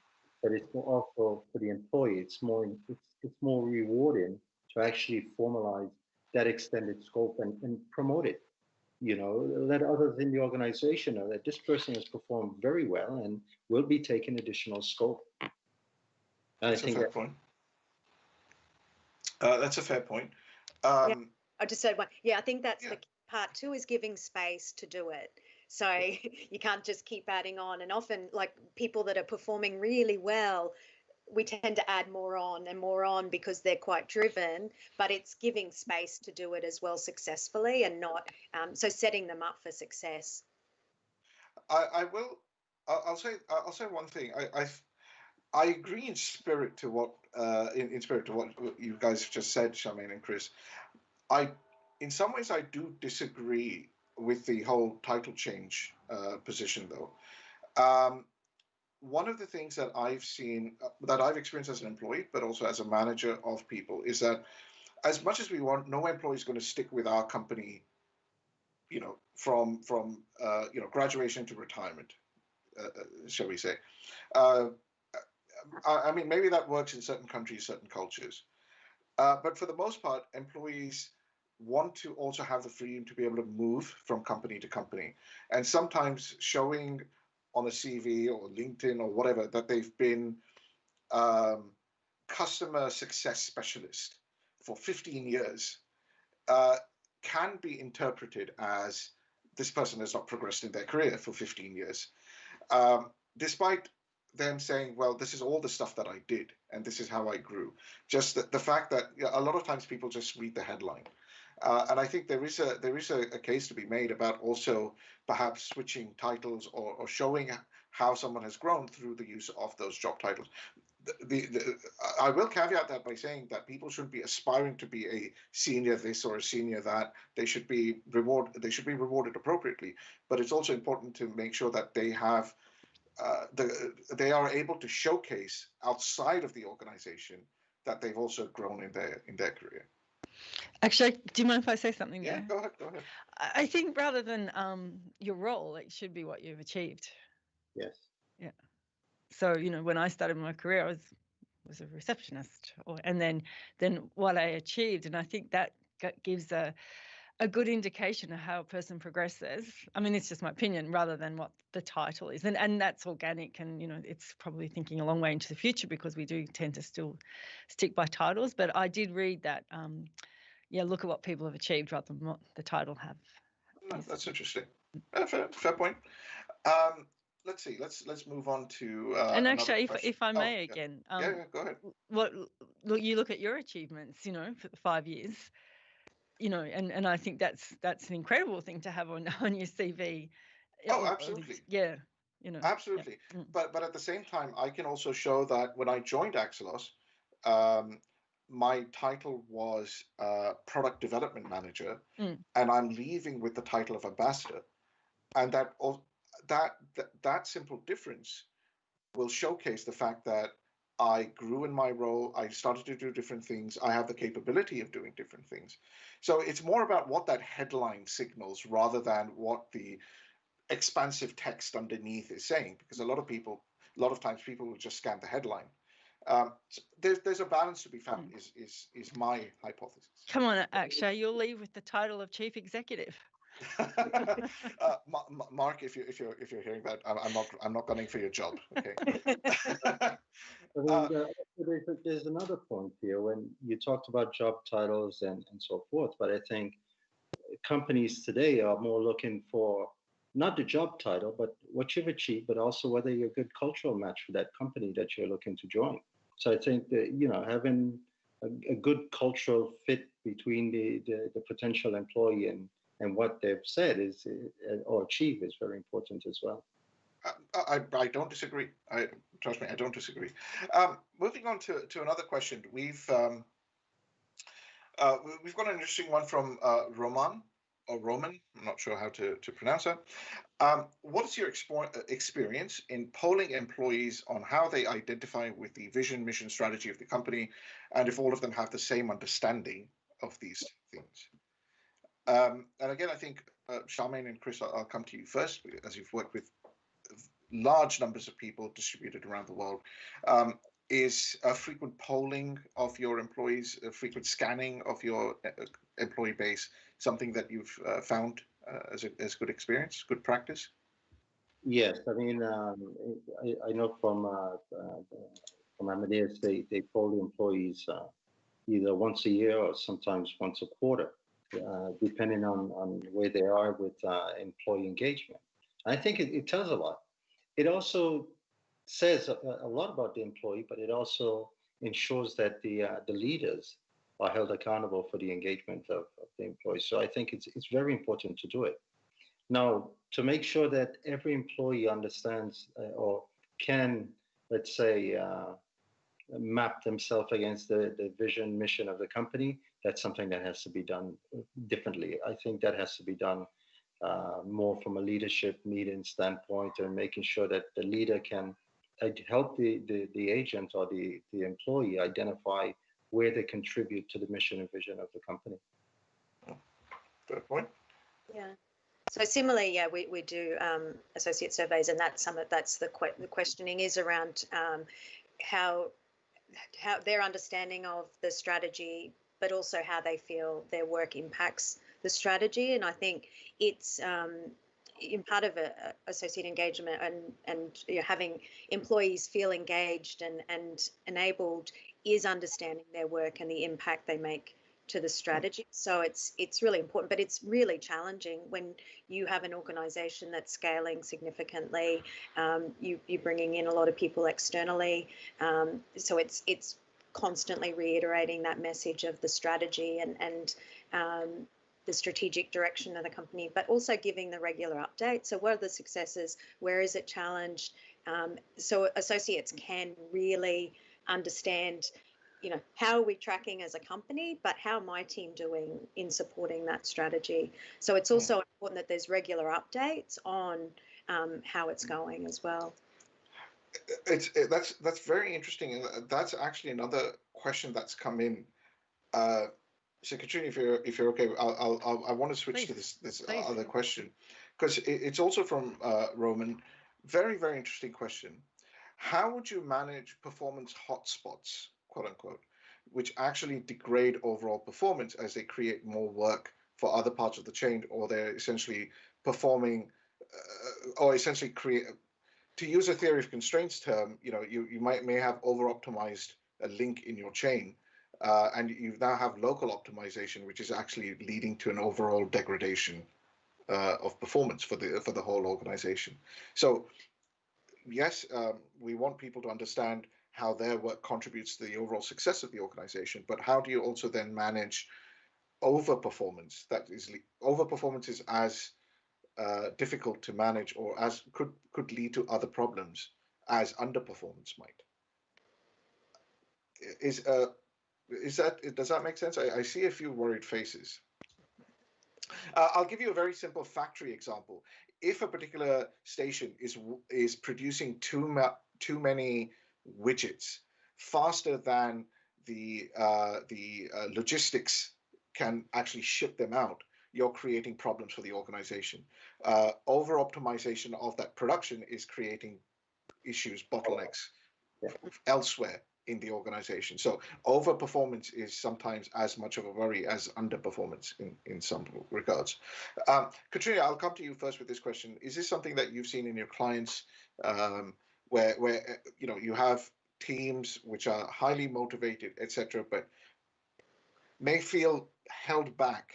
Speaker 2: but it's also for the employee, it's more rewarding to actually formalize that extended scope and promote it. Let others in the organization know that this person has performed very well and will be taking additional scope.
Speaker 1: That's a fair point. That's a fair point.
Speaker 4: I just said one. Yeah, I think that's the part too, is giving space to do it. So you can't just keep adding on. And often, like people that are performing really well, we tend to add more on because they're quite driven, but it's giving space to do it as well successfully, and not so setting them up for success.
Speaker 1: I'll say one thing. I agree in spirit to what you guys have just said, Charmaine and Chris. In some ways I do disagree with the whole title change position, though. One of the things that I've seen, that I've experienced as an employee, but also as a manager of people, is that as much as we want, no employee is going to stick with our company, from graduation to retirement, shall we say. I mean, maybe that works in certain countries, certain cultures. But for the most part, employees want to also have the freedom to be able to move from company to company. And sometimes showing on a CV or LinkedIn or whatever that they've been customer success specialist for 15 years can be interpreted as this person has not progressed in their career for 15 years, despite them saying, well, this is all the stuff that I did and this is how I grew. Just the fact that a lot of times people just read the headline. And I think there is a case to be made about also perhaps switching titles or showing how someone has grown through the use of those job titles. I will caveat that by saying that people shouldn't be aspiring to be a senior this or a senior that. They should be rewarded appropriately. But it's also important to make sure that they have they are able to showcase outside of the organization that they've also grown in their career.
Speaker 3: Actually, do you mind if I say something there?
Speaker 1: Yeah, go ahead.
Speaker 3: I think rather than your role, it should be what you've achieved.
Speaker 2: Yes.
Speaker 3: Yeah. So, when I started my career, I was a receptionist, and then what I achieved, and I think that gives a good indication of how a person progresses. I mean, it's just my opinion rather than what the title is, and that's organic, and it's probably thinking a long way into the future because we do tend to still stick by titles. But I did read that. Look at what people have achieved rather than what the title have.
Speaker 1: No, that's interesting. Fair point. Let's see. Let's move on to.
Speaker 3: And actually, if I may again.
Speaker 1: Go ahead.
Speaker 3: You look at your achievements. For the 5 years. And I think that's an incredible thing to have on your CV.
Speaker 1: Oh, absolutely.
Speaker 3: Yeah.
Speaker 1: Absolutely.
Speaker 3: Yeah.
Speaker 1: But at the same time, I can also show that when I joined AXELOS, my title was product development manager, and I'm leaving with the title of ambassador, and that simple difference will showcase the fact that I grew in my role. I started to do different things. I have the capability of doing different things. So it's more about what that headline signals rather than what the expansive text underneath is saying, because a lot of times people will just scan the headline. So there's a balance to be found, is my hypothesis.
Speaker 3: Come on, Akshay, you'll leave with the title of chief executive.
Speaker 1: Mark, if you're hearing that, I'm not gunning for your job. Okay.
Speaker 2: There's another point here when you talked about job titles and so forth, but I think companies today are more looking for not the job title, but what you've achieved, but also whether you're a good cultural match for that company that you're looking to join. So I think that, having a good cultural fit between the potential employee and what they've said or achieved is very important as well.
Speaker 1: I don't disagree. Trust me, I don't disagree. Moving on to another question, we've got an interesting one from Roman. I'm not sure how to pronounce that. What is your experience in polling employees on how they identify with the vision, mission, strategy of the company, and if all of them have the same understanding of these things? And again, I think, Charmaine and Chris, I'll come to you first, as you've worked with large numbers of people distributed around the world. Is a frequent polling of your employees, a frequent scanning of your employee base, something that you've found as good experience, good practice?
Speaker 2: Yes, I mean, I know from Amadeus, they poll the employees either once a year or sometimes once a quarter, depending on where they are with employee engagement. I think it tells a lot. It also says a lot about the employee, but it also ensures that the leaders are held accountable for the engagement of the employees. So I think it's very important to do it. Now, to make sure that every employee understands or can, let's say, map themselves against the vision, mission of the company, that's something that has to be done differently. I think that has to be done more from a leadership meeting standpoint, and making sure that the leader can help the agent or the employee identify where they contribute to the mission and vision of the company.
Speaker 1: Fair point.
Speaker 4: Yeah. So similarly, we do associate surveys, and that's the questioning is around how their understanding of the strategy, but also how they feel their work impacts the strategy. And I think it's in part of associate engagement and having employees feel engaged and enabled is understanding their work and the impact they make to the strategy. So it's really important, but it's really challenging when you have an organization that's scaling significantly. You're bringing in a lot of people externally. So it's constantly reiterating that message of the strategy and the strategic direction of the company, but also giving the regular updates. So what are the successes? Where is it challenged? So associates can really understand, how are we tracking as a company, but how my team doing in supporting that strategy? So it's also important that there's regular updates on how it's going as well.
Speaker 1: That's very interesting, and that's actually another question that's come in. So Katrina, if you're okay, I want to switch to this other question, because it's also from Roman. Very, very interesting question. How would you manage performance hotspots, quote unquote, which actually degrade overall performance as they create more work for other parts of the chain, or they're essentially performing, or essentially create, to use a theory of constraints term, you may have over-optimized a link in your chain, and you now have local optimization, which is actually leading to an overall degradation of performance for the whole organization. So yes, we want people to understand how their work contributes to the overall success of the organization, but how do you also then manage overperformance? Overperformance is as difficult to manage, or as could lead to other problems as underperformance might. Does that make sense? I see a few worried faces. I'll give you a very simple factory example. If a particular station is producing too many widgets faster than the logistics can actually ship them out, you're creating problems for the organization. Over optimization of that production is creating issues, bottlenecks elsewhere in the organization. So overperformance is sometimes as much of a worry as underperformance in some regards. Katrina, I'll come to you first with this question. Is this something that you've seen in your clients, where you have teams which are highly motivated, etc., but may feel held back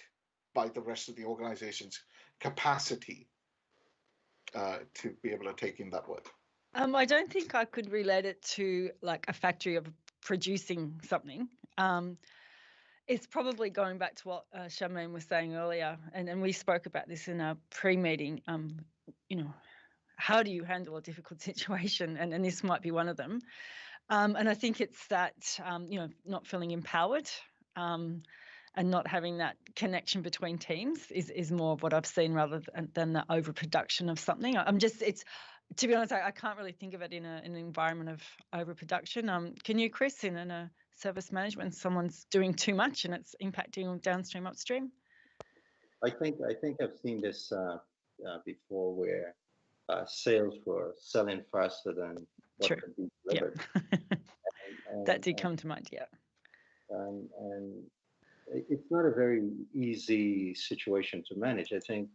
Speaker 1: by the rest of the organization's capacity to be able to take in that work?
Speaker 3: I don't think I could relate it to like a factory of producing something. It's probably going back to what Charmaine was saying earlier, and we spoke about this in our pre-meeting. How do you handle a difficult situation? And this might be one of them. And I think it's that, not feeling empowered and not having that connection between teams is more of what I've seen, rather than the overproduction of something. To be honest, I can't really think of it in an environment of overproduction. Can you, Chris, in a service management, someone's doing too much and it's impacting downstream, upstream?
Speaker 2: I think I've seen this before, where sales were selling faster than what could be delivered.
Speaker 3: Yeah. That did come to mind, yeah.
Speaker 2: And it's not a very easy situation to manage. I think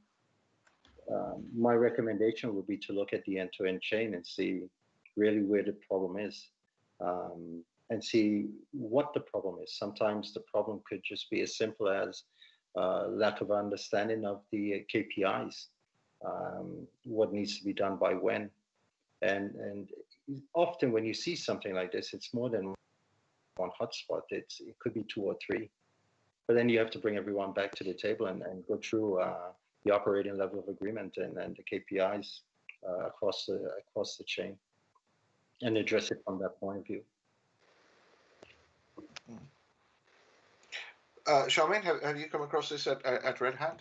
Speaker 2: my recommendation would be to look at the end-to-end chain and see really where the problem is, and see what the problem is. Sometimes the problem could just be as simple as lack of understanding of the KPIs, what needs to be done by when. And often when you see something like this, it's more than one hotspot. It could be 2 or 3. But then you have to bring everyone back to the table and go through the operating level of agreement and the KPIs across the chain, and address it from that point of view.
Speaker 1: Charmaine, have you come across this at Red Hat?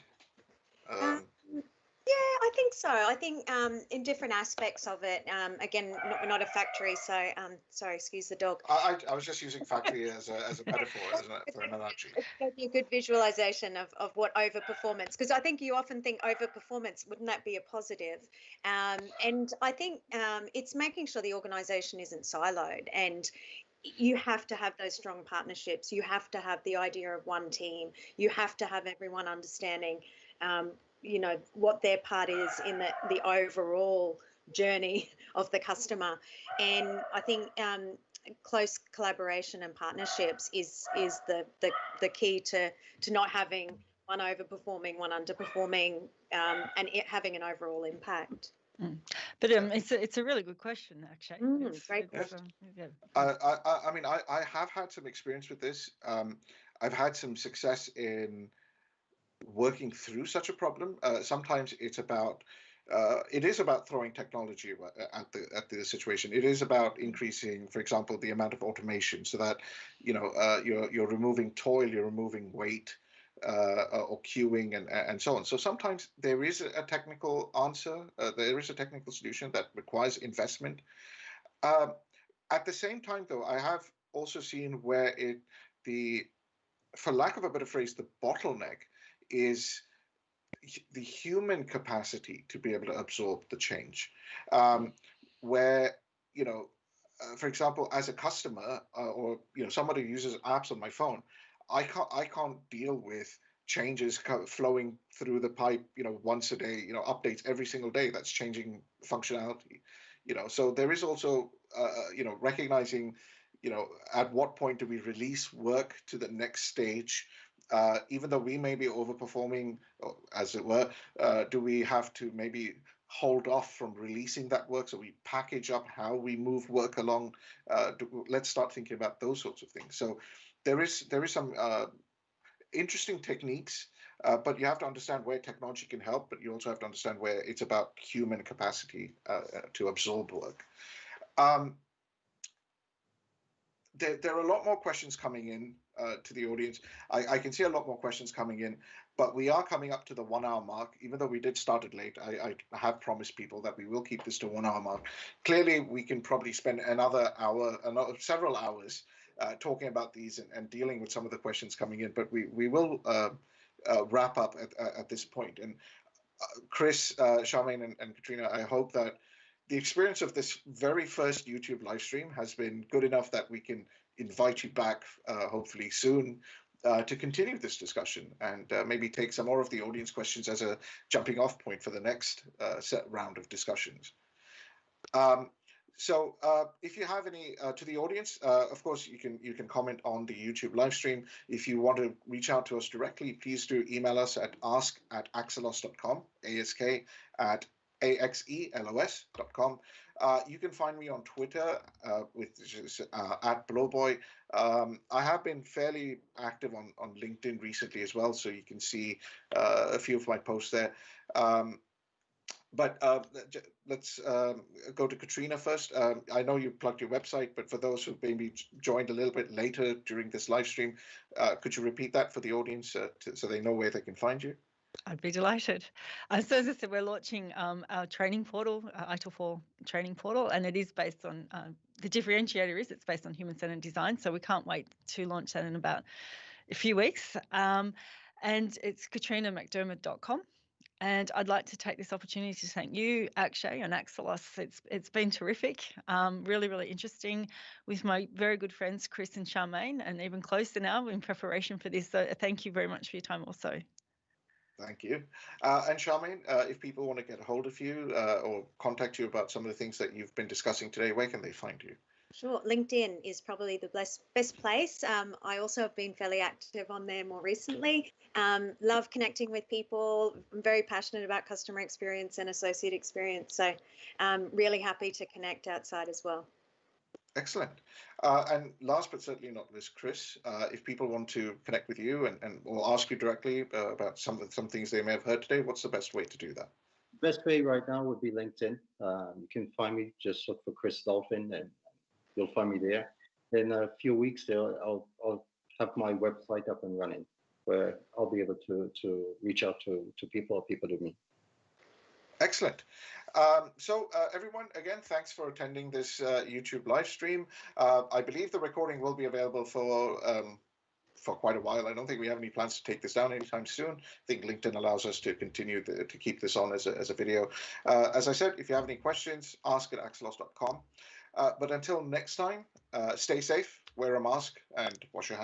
Speaker 4: Yeah, I think so. I think in different aspects of it. Again, we're not a factory, so sorry, excuse the dog.
Speaker 1: I was just using factory as a metaphor, for an analogy.
Speaker 4: It's going to be a good visualization of what overperformance, because I think you often think overperformance, wouldn't that be a positive? And I think it's making sure the organisation isn't siloed, and you have to have those strong partnerships. You have to have the idea of one team. You have to have everyone understanding what their part is in the overall journey of the customer. And I think close collaboration and partnerships is the key to not having one overperforming, one underperforming, and it having an overall impact.
Speaker 3: But it's a really good question, Akshay.
Speaker 4: Great
Speaker 1: question. I mean, I have had some experience with this. I've had some success in working through such a problem. Sometimes it's about it is about throwing technology at the situation. It is about increasing, for example, the amount of automation, so that you're removing toil, you're removing weight, or queuing and so on. So sometimes there is a technical answer, there is a technical solution that requires investment. At the same time, though, I have also seen where for lack of a better phrase, the bottleneck is the human capacity to be able to absorb the change. Where, for example, as a customer or somebody who uses apps on my phone, I can't deal with changes flowing through the pipe, once a day, updates every single day that's changing functionality. So there is also, recognizing, at what point do we release work to the next stage? Even though we may be overperforming, as it were, do we have to maybe hold off from releasing that work, so we package up how we move work along? Let's start thinking about those sorts of things. So there is some interesting techniques, but you have to understand where technology can help, but you also have to understand where it's about human capacity to absorb work. There are a lot more questions coming in to the audience. I can see a lot more questions coming in, but we are coming up to the 1 hour mark. Even though we did start it late, I have promised people that we will keep this to 1 hour mark. Clearly, we can probably spend another hour, several hours talking about these and dealing with some of the questions coming in, but we will wrap up at this point. And Chris, Charmaine, and Katrina, I hope that the experience of this very first YouTube live stream has been good enough that we can invite you back, hopefully soon, to continue this discussion and maybe take some more of the audience questions as a jumping off point for the next set round of discussions. So if you have any to the audience, of course, you can comment on the YouTube live stream. If you want to reach out to us directly, please do email us at ask@axelos.com, ask@axelos.com. You can find me on Twitter at Blowboy. I have been fairly active on LinkedIn recently as well, so you can see a few of my posts there. But let's go to Katrina first. I know you plugged your website, but for those who maybe joined a little bit later during this live stream, could you repeat that for the audience so they know where they can find you?
Speaker 3: I'd be delighted. So as I said, we're launching our training portal, ITIL 4 training portal, and it is based on, the differentiator is it's based on human-centered design. So we can't wait to launch that in about a few weeks. And it's katrinamcdermid.com. And I'd like to take this opportunity to thank you, Akshay, and AXELOS. It's been terrific, really, really interesting with my very good friends, Chris and Charmaine, and even closer now in preparation for this. So thank you very much for your time also.
Speaker 1: Thank you. And Charmaine, if people want to get a hold of you or contact you about some of the things that you've been discussing today, where can they find you?
Speaker 4: Sure. LinkedIn is probably the best place. I also have been fairly active on there more recently. Love connecting with people. I'm very passionate about customer experience and associate experience. So really happy to connect outside as well.
Speaker 1: Excellent. And last but certainly not least, Chris, if people want to connect with you and or ask you directly about some things they may have heard today, what's the best way to do that?
Speaker 2: Best way right now would be LinkedIn. You can find me, just look for Chris Dolphin and you'll find me there. In a few weeks there, I'll have my website up and running where I'll be able to reach out to people or people to me.
Speaker 1: Excellent. So everyone, again, thanks for attending this YouTube live stream. I believe the recording will be available for quite a while. I don't think we have any plans to take this down anytime soon. I think LinkedIn allows us to continue to keep this on as a video. As I said, if you have any questions, ask@axelos.com. But until next time, stay safe, wear a mask, and wash your hands.